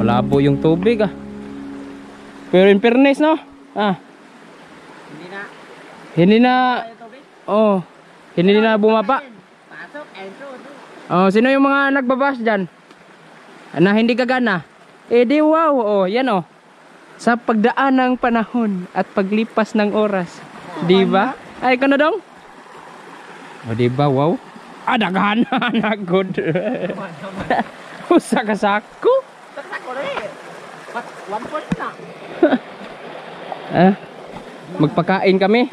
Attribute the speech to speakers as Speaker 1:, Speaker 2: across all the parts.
Speaker 1: malabo yung tubig Pero in fairness no? Hindi na oh, hindi na bumaba. Oh, sino yung mga nagbabas dyan? Na hindi gagana? Di wow, oh, yan oh. Sa pagdaan ng panahon at paglipas ng oras. Di ba? Ay, kano dong? O, di ba? Wow. Daghan na good. Usa ka sako?
Speaker 2: Sako rin. 1 na.
Speaker 1: Magpakain kami.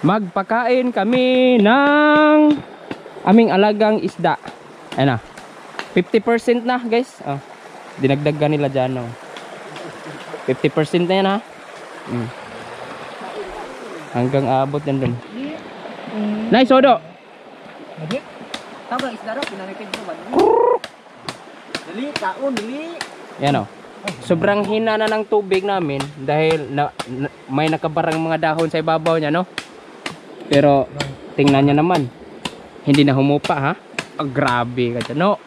Speaker 1: Magpakain kami ng aming alagang isda. Ayan na. 50% na guys. Dinagdagan nila dyan. 50% na yan Hanggang abot yan dun. Nice, Odo.
Speaker 2: Tawag isda ro, pinanipid mo ba? Dali, kaon, dali.
Speaker 1: Yan sobrang hina na ng tubig namin dahil may nakabarang mga dahon sa ibabaw niya, no? Pero tingnan niya naman. Hindi na humupa, grabe ka dyan, no?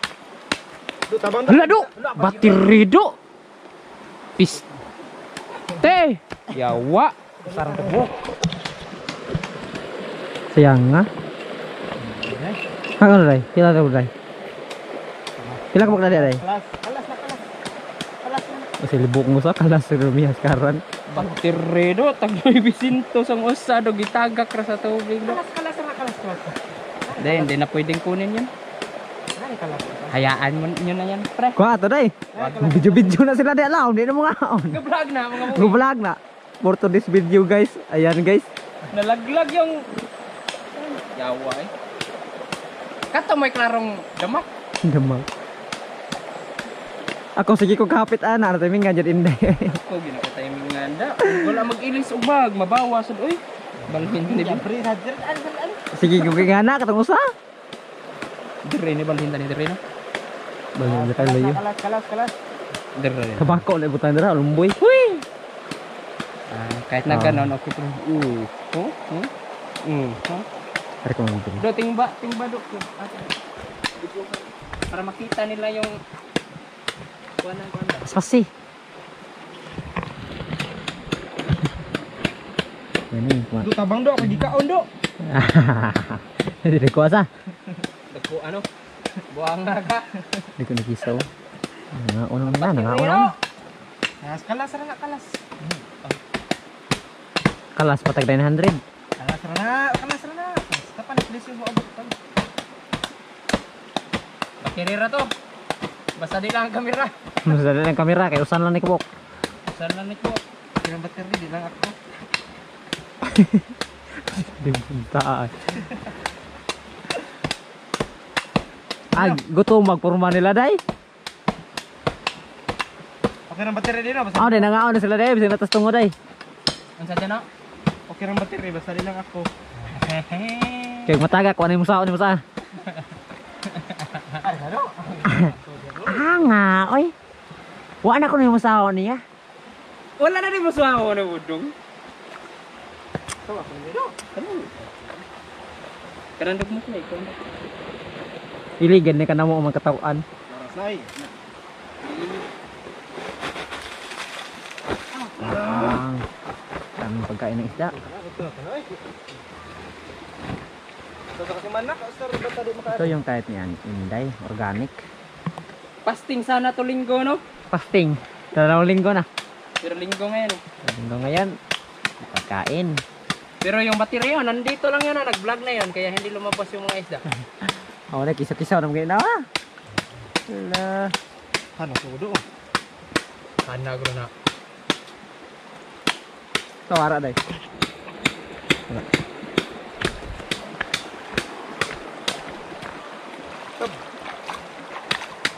Speaker 1: Hala, do! Battery, do! Piste! Yawa!
Speaker 2: Sarang tubok.
Speaker 3: Sayang nga. Ano ray? Pila na ray? Pila ka magdali ray?
Speaker 2: Kalas na.
Speaker 3: Kasi libok mo sa kalas sa rumiyas karon.
Speaker 1: Battery, do! Tagloy bisinto sang usa, do! Gitagak ra sa tubig, do!
Speaker 2: Kalas.
Speaker 1: Hindi na pwedeng kunin yun. Hayaan mo nyo na yan, pre.
Speaker 3: Kuha ato day. Video na sila di alam, di na mo ngaon.
Speaker 1: Nag-vlog na mga mga.
Speaker 3: Nag-vlog na. For today's video guys. Ayan guys.
Speaker 1: Nalaglag yung yawa Kato may klarong damak.
Speaker 3: Damag. Ako sige ko kapit ana timing nga jud inday.
Speaker 1: Ako ginako timing nga anda. Wala mag-ilis ubag, mabawas oy. Balhin ni
Speaker 3: Sige ko kay ana katong usa.
Speaker 1: Dire ni balhin tani dire no.
Speaker 3: Balhin ka layo.
Speaker 2: Kalas.
Speaker 1: Dire.
Speaker 3: Tabako na butan dira lumboy.
Speaker 1: Huy. Kahit na ganon okay pro.
Speaker 3: Ari ko mo dito.
Speaker 1: Do tingba do. Para makita nila yung kuanan.
Speaker 3: Sasi. Ini kuat.
Speaker 2: Do tabang do, kay gikaon do.
Speaker 3: Hindi ko asa.
Speaker 1: Dagko ano? Buang na ka.
Speaker 3: Hindi ko nakisaw. Unang na.
Speaker 2: Kalas ra na.
Speaker 3: Kalas patag 900.
Speaker 2: Kalas ra na. Tapan please yung abot pan.
Speaker 1: Bakirira to. Basta di lang ang kamera.
Speaker 3: Basta di lang ang kamera kay usan lang ni kubok.
Speaker 1: Usan lang ni kubok.
Speaker 2: Pirang battery di lang ako.
Speaker 3: Di punta. Gusto magporma nila day.
Speaker 2: Okay ng battery din basta.
Speaker 3: Day nangaon na sila day bisag natas tungo day.
Speaker 1: Unsa dyan
Speaker 2: Okay ng battery basta di lang ako.
Speaker 3: Kay mataga ko ani mo sa.
Speaker 2: Ay, ano?
Speaker 3: Nga, oy. Wa na ko ni mo sa niya.
Speaker 1: Wala na rin masuha ko na budong.
Speaker 2: Tawa ko nito.
Speaker 1: Karandog mo na ikaw.
Speaker 3: Iligan ni ka na mo ang katawan.
Speaker 2: Nay.
Speaker 3: Daming pagkain ng isda. Ito yung kahit niyan, Inday, organic.
Speaker 1: Fasting sana to linggo, no?
Speaker 3: Fasting. 2 linggo na.
Speaker 1: Pero linggo ngayon.
Speaker 3: Linggo ngayon. Pagkain.
Speaker 1: Pero yung baterya yun, nandito lang yun, nag-vlog na yun. Kaya hindi lumabas yung mga isda.
Speaker 3: Ako na, kisa-kisa naman kayo na. Hala.
Speaker 2: Ano sudo?
Speaker 1: Hanag na.
Speaker 3: Tawara day.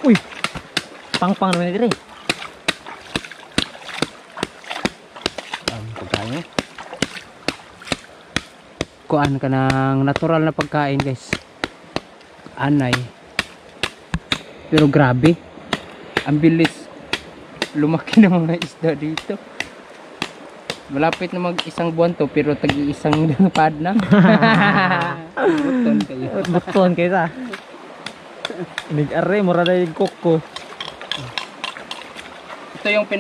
Speaker 3: Uy. Pang-pang naman dito.
Speaker 1: Pagkain. Kuan ka ng natural na pagkain, guys. Anay. Pero grabe. Ang bilis lumaki ng mga isda dito. Malapit na mag-1 buwan to, pero tag-iisang pad na. Buton kayo.
Speaker 3: Buton kayo sa. Nag-are, mura na yung koko.
Speaker 1: Ito yung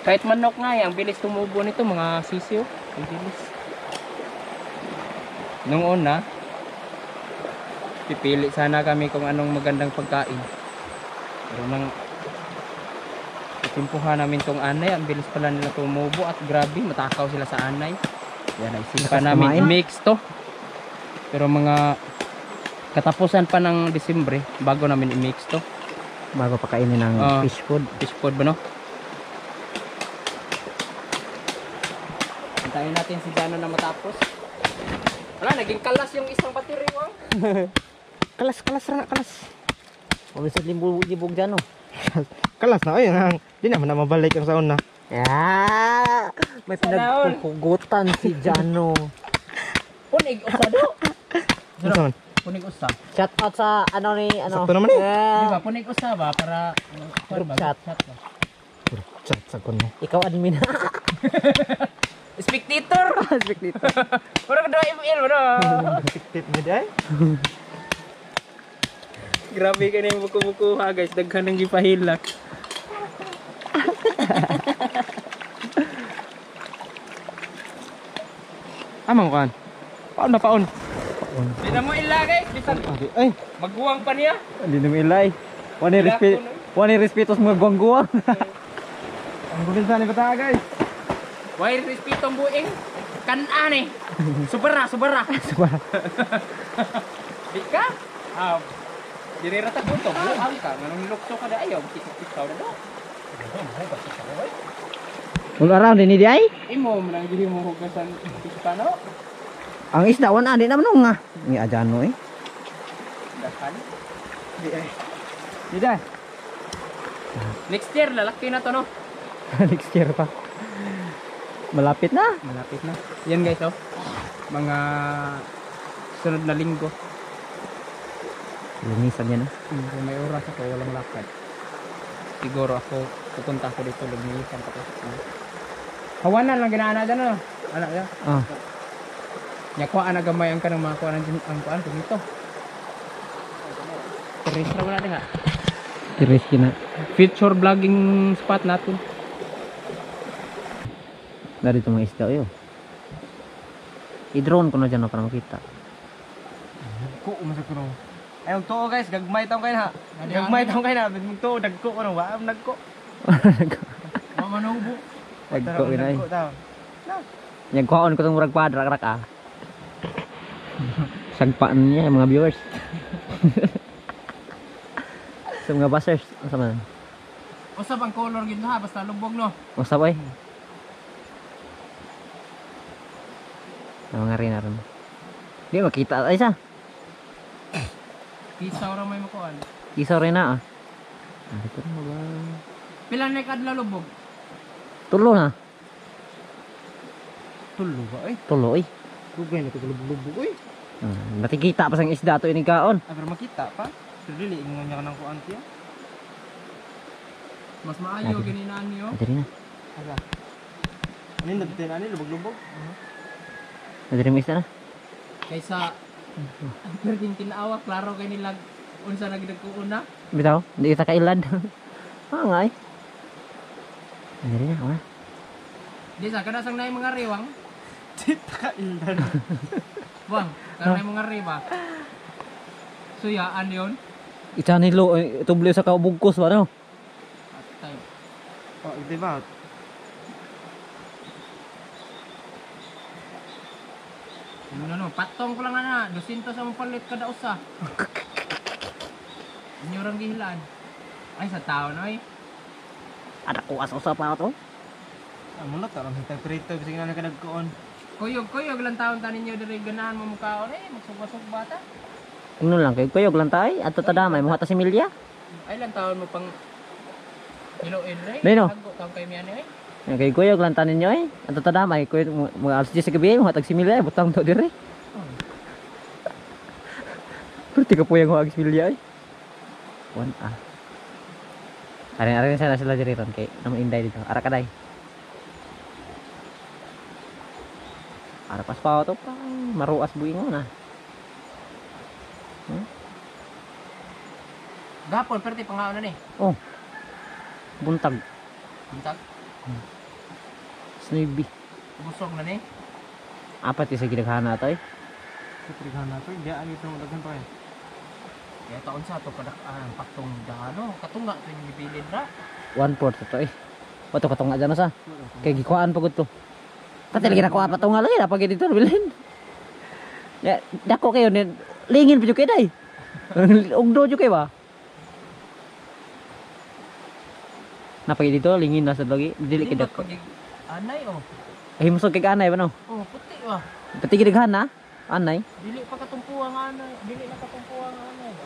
Speaker 1: kahit manok nga ang bilis tumubo nito mga sisiyo. Ang bilis. Nung una, pipili sana kami kung anong magandang pagkain. Pero nang itimpuhan namin tong anay, ang bilis pala nila tumubo at grabe, matakaw sila sa anay. Yan, naisipan namin i-mix to. Pero mga katapusan pa ng Disyembre, bago namin i-mix to.
Speaker 3: Bago pakainin ng fish food.
Speaker 1: Fish food ba no? Hintayin natin si Jano na matapos. Wala, naging kalas yung isang battery mo.
Speaker 3: Kalas ra, kalas. Mabisad libog dyan, no?
Speaker 2: Kalas na, ayun. Di naman na mabalik ang sauna.
Speaker 3: Yeah! May pinagpugutan si Jano.
Speaker 1: Punig usa do.
Speaker 2: Ano naman?
Speaker 1: Punig usa.
Speaker 3: Shout out sa ano ni ano.
Speaker 2: Sakto naman eh.
Speaker 1: Di ba punig usa ba para
Speaker 3: Group chat.
Speaker 1: ba?
Speaker 2: Chat sa kuno.
Speaker 3: Ikaw admin.
Speaker 1: Spectator.
Speaker 3: Spectator.
Speaker 1: Ora ka do email mo do.
Speaker 2: Tip mo day.
Speaker 1: Grabe ka na yung buku-buku ha guys. Daghan ng gipahilak.
Speaker 2: Amang kan. Paon na paon.
Speaker 1: Di na mo ilagay. Bisan
Speaker 2: Ay,
Speaker 1: magguwang pa niya.
Speaker 3: Hindi na ilay. Wani respeto sa mga guwang-guwang.
Speaker 2: ang gubinsa ni bata guys.
Speaker 1: Why respeto ang buing? Kanan eh. Subara. Di ka? Dirira ta punto. Buang ka. Nganong lukso ka da ayaw. Kisik-kisaw na do.
Speaker 3: All around din di ay.
Speaker 1: Imo man ang gihi mo hugasan pispano.
Speaker 3: Ang isda wan adi naman nga. Ni Ajano eh.
Speaker 1: Dahan.
Speaker 2: Di ay. Di day.
Speaker 1: Next year lalaki na to no.
Speaker 3: Next year pa. Malapit na.
Speaker 1: Malapit na. Yan guys oh. Mga sunod na linggo.
Speaker 3: Linisan niya na.
Speaker 1: Kung may oras ako walang lakad. Siguro ako pupunta ako dito lumilisan pa ko. Hawanan lang ginaana dyan no. Anak ya.
Speaker 3: Ah.
Speaker 1: Nya kuha na gamay ang kanang mga kuha ang kuan dito. Teres na wala nga.
Speaker 3: Tiris kina.
Speaker 1: Feature vlogging spot natin.
Speaker 3: Dari itu mga isda yo. I-drone ko na dyan para makita.
Speaker 2: Ko umasa kuno. Ay ang tuo guys, gagmay taong kayo na. Gagmay taong kayo na, bigmong tuo dagko ko no, wa am nagko.
Speaker 1: Mama nubo.
Speaker 3: Nagko kinay.
Speaker 2: Dagko taon.
Speaker 3: Nagkuhaon ko tong murag padrak ah. Sagpaan niya mga viewers. Sa mga busters, asa man?
Speaker 1: Usab ang color gid ha basta lubog no.
Speaker 3: Usa boy. Mga rin naron. Di makita ay sa.
Speaker 1: Pisaw ra may makuan.
Speaker 3: Isaw rin na ah. Dito na ba?
Speaker 1: Pila na kadlaw lubog?
Speaker 3: Tulo na.
Speaker 2: Tulo ba ay?
Speaker 3: Tulo eh.
Speaker 2: Dugay na to lubog-lubog oy.
Speaker 3: Natikita pa sang isda to inikaon.
Speaker 2: Ay pero makita pa. Pero dili ingon niya kanang kuan tiya.
Speaker 1: Mas maayo gininaan niyo.
Speaker 3: Adiri na.
Speaker 2: Aga. Ano yung tinani lubog-lubog?
Speaker 3: Adiri mo isda na.
Speaker 1: Kaysa perting tinaawa klaro kay nila unsa nagdagkuuna.
Speaker 3: Bitaw, di kita kailad. Ah nga eh. Adiri na, wala.
Speaker 1: Di sa kada sang nay mga riwang.
Speaker 2: Tita ka ildan.
Speaker 1: Buang, kada nay mga riba. Suyaan yon.
Speaker 3: Ita nilo, tublyo sa kabugkos ba no?
Speaker 1: At time.
Speaker 2: Oh, di ba?
Speaker 1: Ano patong ko lang na 200 ang palit kada usa. Inyo rang gihilaan. Ay sa taon oy.
Speaker 3: Ada kuas usa pa to.
Speaker 2: Amo na tarang sa prito bising na kadagkoon.
Speaker 1: Kuyog lang taon tanin niyo diri ganahan mo mukaon magsugba-sug bata.
Speaker 3: Ano lang kay kuyog lang tay, ato ta damay mo ta si Milya.
Speaker 1: Ay lang taon mo pang Iloin ray.
Speaker 3: Beno?
Speaker 1: Taon kay miyan eh.
Speaker 3: Kay kuyog lang tanin nyo eh. Ato ta damay kuy mga alas 10 sa gabi mo tag si Milya butang to dire. Perti ka puyang mo si Milya eh. Wan ah. Arin sana sila jeriton kay namo inday dito. Ara kaday. Ara pas pa to pa maruas buing mo na.
Speaker 1: Gapon perti pangaon na ni.
Speaker 3: Oh. Buntag.
Speaker 1: Buntag.
Speaker 3: Snowy.
Speaker 1: Busog na ni.
Speaker 3: Apat isa gidaghan na to eh.
Speaker 2: Kutrihan na to. Diyan ito ang daghan pa eh.
Speaker 1: Kaya taon sa to kadaan paktong dano. Katunga to yung gibilin ra.
Speaker 3: 1/4 to eh. Wato katunga dyan na sa. Kaya gikuhaan pagod to. Pati lagi nakuha patunga lagi. Napag dito bilhin. Ya, dako kayo. Lingin pa dyan kayo day. Ugdo dyan kayo ba? Napag dito, lingin nasa lagi. Dili kayo dako.
Speaker 1: Anay oh.
Speaker 3: Ay, musog kay anay ba no?
Speaker 1: Oh, puti ba.
Speaker 3: Pati gidaghan na. Anay.
Speaker 1: Dili pa katumpuan nga anay. Dili na katumpuan nga anay ba.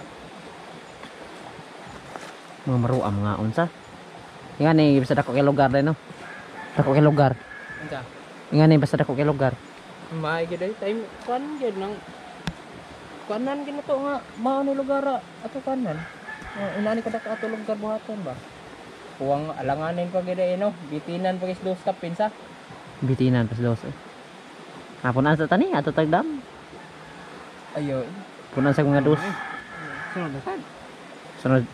Speaker 3: Mga maruam mga unsa. Nga ni basta dako kay lugar day no. Dako kay lugar.
Speaker 1: Unsa?
Speaker 3: Nga ni basta dako kay lugar.
Speaker 1: Maay gid ay time kuan gid nang kuanan gid na to nga mao ni lugar ato kanan. Inani ka ato lugar buhaton ba. Kuwang alanganin pa gid no. Bitinan pa kis dos ka pinsa.
Speaker 3: Bitinan pas dos. Hapunan sa tani ato tagdam.
Speaker 1: Ayo.
Speaker 3: Punan sa mga dos.
Speaker 2: Sunod na sad.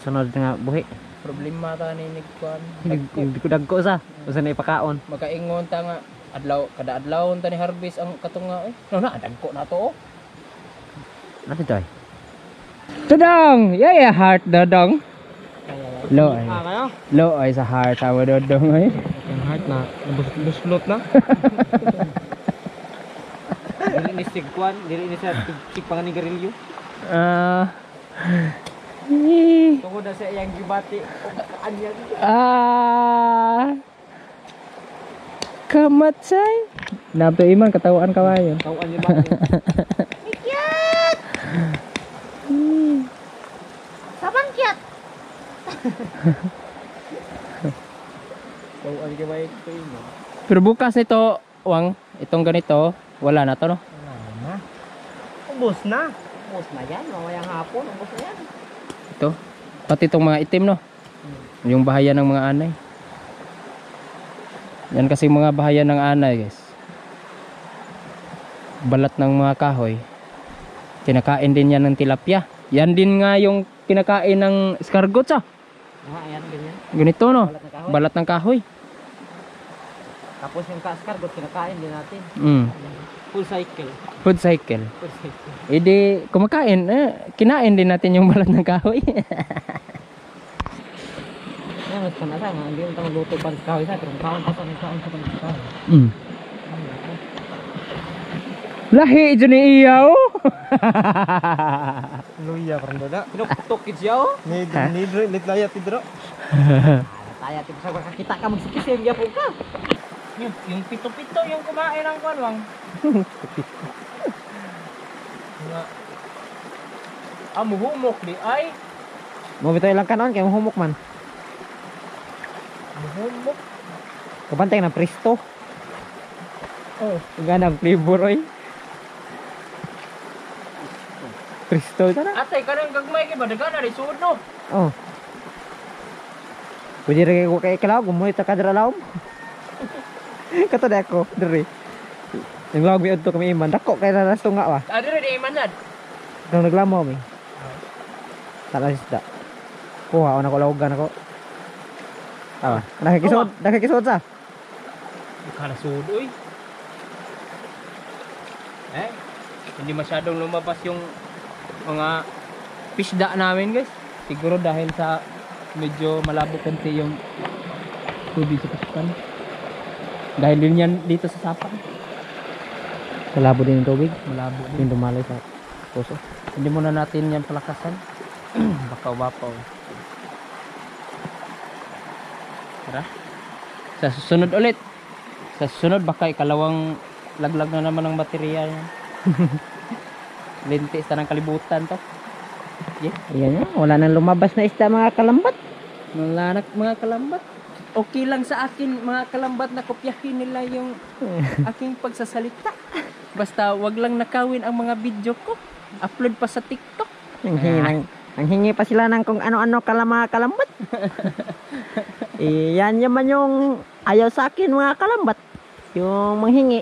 Speaker 3: Sunod nga buhi.
Speaker 1: Problema ta ni kuan.
Speaker 3: Hindi ko dagko sa. Usa na ipakaon.
Speaker 1: Makaingon ta nga adlaw kada adlaw ta ni harvest ang katunga eh. No na dagko na to.
Speaker 3: Ano to ay?
Speaker 1: Dodong! Yeah, heart dodong. Lo ay.
Speaker 2: Kaya?
Speaker 1: Lo ay sa heart awa dodong ay.
Speaker 2: Ang heart na. Buslot na. Dili ni sigkuan. Dili ni sa tigpangan ni garilyo. Tungod na sa iyang gibati. O kaanyag.
Speaker 1: Kamatsay. Nato iman katawaan kawayo.
Speaker 2: Tawaan niya ba?
Speaker 4: Sabang kiat.
Speaker 2: Tawaan niya ba ito yun?
Speaker 1: Pero bukas nito, Wang, itong ganito, wala na to no.
Speaker 2: Wala na. Ubus na. Ubus na yan. Mamayang hapon. Ubus na yan.
Speaker 1: Ito. Pati itong mga itim no. Yung bahayan ng mga anay. Yan kasi mga bahayan ng anay, guys. Balat ng mga kahoy. Kinakain din yan ng tilapia. Yan din nga yung kinakain ng escargot sa.
Speaker 2: Ayan, ganyan.
Speaker 1: Ganito no.
Speaker 2: Balat ng kahoy.
Speaker 1: Balat ng kahoy.
Speaker 2: Tapos yung kaskargot, kinakain din natin.
Speaker 1: Mm.
Speaker 2: Full cycle.
Speaker 1: Food cycle.
Speaker 2: Full cycle.
Speaker 1: Edi kumakain, kinain din natin yung balat ng kahoy.
Speaker 2: Yan, mas panasama. Hindi mo ito magluto pa sa kahoy sa. Pero kaon pa sa kaon sa kahoy.
Speaker 1: Mm. Lahi dyan ni iyaw.
Speaker 2: Luya, parang dada. Pinuktok kids yaw. Nidro, litlaya tidro. Taya, tiba sa kakita ka magsikisim, yapon ka.
Speaker 1: Yung pito-pito yung kumain ng kanwang. Muhumok di ay.
Speaker 3: Mo bitaw ilang kanon kay humok man.
Speaker 1: Muhumok.
Speaker 3: Kapantay na presto.
Speaker 1: Oh.
Speaker 3: Ganang flavor oy. Presto ito na.
Speaker 1: Atay kanang gagmay kay badaga na ri suod no.
Speaker 3: Oh. Pwede rin ko kay kalaw, gumulit ka dira lawom. Kato na ako, diri. Yung lawag may udto kami iman, dako kay nanas tunga ba?
Speaker 1: Adi rin di iman nad.
Speaker 3: Nung naglamaw mi. Tala sisda. Kuha ako na ko lawagan ako. Nakikisod sa.
Speaker 1: Kana suod oy. Hindi masyadong lumabas yung mga pisda namin, guys. Siguro dahil sa medyo malabo konti yung tubig sa pasukan. Dahil din yan dito sa sapan.
Speaker 3: Malabo din yung tubig.
Speaker 1: Malabo din.
Speaker 3: Yung dumalay sa puso.
Speaker 1: Hindi muna natin yan palakasan. Baka wapaw. Tara. Sa susunod ulit. Sa susunod baka ikalawang laglag na naman ng baterya yan. Lintis na ng kalibutan to. Yeah.
Speaker 3: Ayan yan. Wala nang lumabas na isda mga kalambat.
Speaker 1: Mga kalambat. Okay lang sa akin mga kalambat na kopyahin nila yung aking pagsasalita. Basta wag lang nakawin ang mga video ko. Upload pa sa TikTok.
Speaker 3: Ang hingi pa sila ng kung ano-ano mga kalambat. Yan naman yung ayaw sa akin mga kalambat. Yung manghingi.